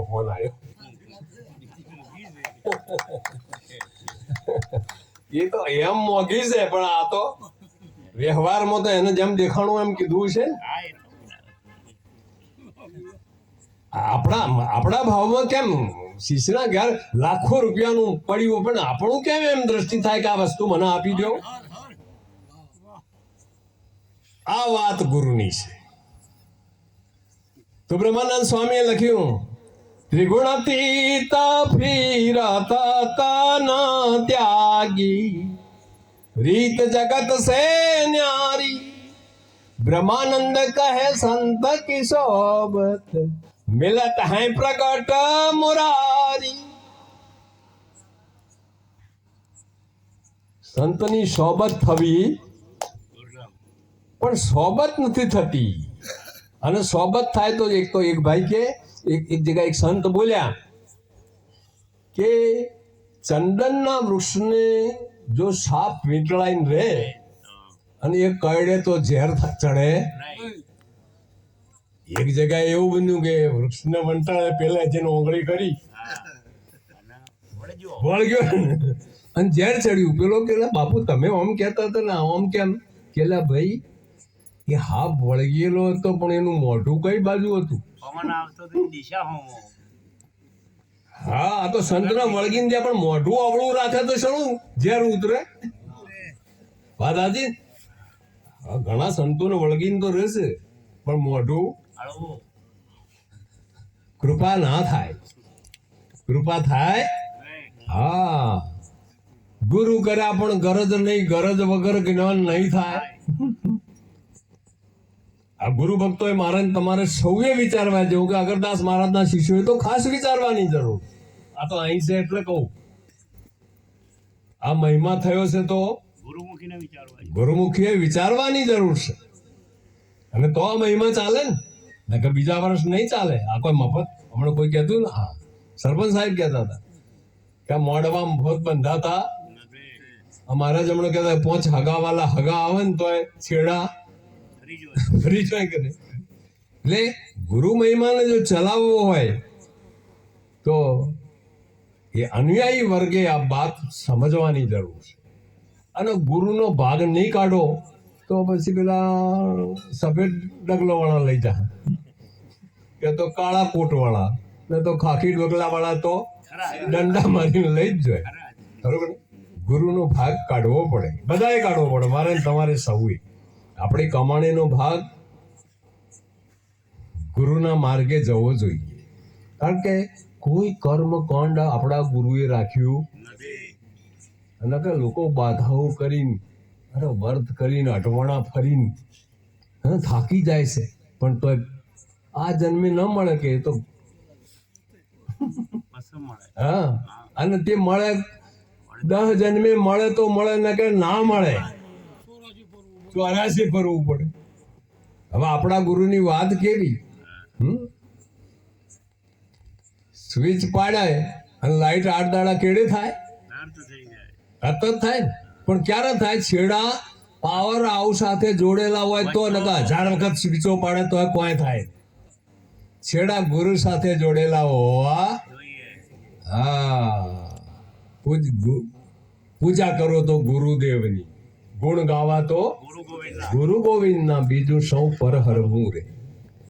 નો phone આવ્યો. એ તો એમ મોઘી છે, પણ આ તો વ્યવહારમાં તો એને જેમ દેખાણું એમ કીધું છે. આપણા ભાવમાં કેમ શિષ્યના ઘેર લાખો રૂપિયાનું પડ્યું, પણ આપણું કેમ એમ દ્રષ્ટિ થાય કે આ વસ્તુ મને આપી દો. આ વાત ગુરુની છે. તો બ્રહ્માનંદ સ્વામીએ લખ્યું, ત્રિગુણાતીત ફિરત તન ત્યાગી, રીત જગત સે ન્યારી, ब्रह्मानंद कहे संत की सोबत, मिलत है प्रकट मुरारी. સંતની સોબત થવી, પણ સોબત નથી થતી. અને સોબત થાય તો એક ભાઈ કે એક જગ્યાએ એક સંત બોલ્યા કે ચંદનના વૃક્ષને જો સાપ વીંટળાઈને રહે અને એ કરડે તો ઝેર ચડે. એક જગ્યાએ એવું બન્યું કે વૃક્ષને વંટાળે પેલા જેને ઓગળી કરી વળગ્યો અને ઝેર ચડ્યું. પેલો કે બાપુ તમે આમ કહેતા હતા ને આમ કેમ? કેલા ભાઈ એ હાફ વળગેલો હતો, પણ એનું મોઢું કઈ બાજુ હતું? હા, આ તો સંતના વળગીને જાય, પણ મોઢું અવળું રાખે તો શું ઝેર ઉતરે? વાત હાજી. ઘણા સંતોને વળગીને તો રહેશે, પણ મોઢું કૃપા ના થાય. કૃપા થાય. હા, ગુરુ કર્યા પણ ગરજ નહીં, ગરજ વગર જ્ઞાન નહીં થાય. આ ગુરુ ભક્તો એ મારે તમારે સૌએ વિચારવા જેવું કે અગરદાસ મહારાજના શિષ્યોએ તો ખાસ વિચારવાની જરૂર. આ તો અહીં છે એટલે કહું, આ મહિમા થયો છે તો ગુરુમુખીએ વિચારવાની જરૂર છે. અને તો આ મહિમા ચાલે ને કે બીજા વર્ષ નહીં ચાલે. આ કોઈ મફત, હમણાં કોઈ કહેતું ને, હા સરપંચ સાહેબ કહેતા હતા કે મોડવા મફત બંધાતા. અમારા જ હમણાં કહેતા 5 હગાવાલા હગા આવે ને તો છેડા ફરી જાય કરે. એટલે ગુરુ મહિમાને જો ચલાવવો હોય તો એ અનુયાયી વર્ગે આ વાત સમજવાની જરૂર છે. અને ગુરુનો ભાગ નહીં કાઢો તો પછી પેલા સફેદ ડગલો વાળા લઈ જા, કે તો કાળા કોટ વાળા, ને તો ખાખી ડગલા વાળા તો દંડા મારીને લઈ જ જાય. બરોબર? ગુરુનો ભાગ કાઢવો પડે, બધાએ કાઢવો પડે. મારે તમારે સૌએ આપણી કમાણીનો ભાગ ગુરુના માર્ગે જવો જોઈએ. કારણ કે કોઈ કર્મકાંડ આપણા ગુરુએ રાખ્યું અને કે લોકો બાધાઓ કરીને, અરે વર્ત કરીને, અટવાણા ફરીને થાકી જાય છે, પણ તો આ જન્મે ન મળે કે તો હા, અને તે મળે 10 જન્મે મળે તો મળે, ને કે ના મળે 84 ફરવું પડે. હવે આપણા ગુરુની વાત કેવી? સ્વિચ પાડે અને લાઈટ 8 દાડા કેડે થાય? તરત જ થાય. પણ ક્યારે થાય? છેડા પાવર હાઉસ સાથે જોડેલા હોય તો, નકા 1000 વખત સ્વિચો પાડે તો કોઈ થાય. છેડા ગુરુ સાથે જોડેલા હોવા. હા, પૂજા કરો તો ગુરુદેવની, ગુણ ગાવા તો ગુરુ ગોવિંદના, બીજું સૌ પર હરવું રે.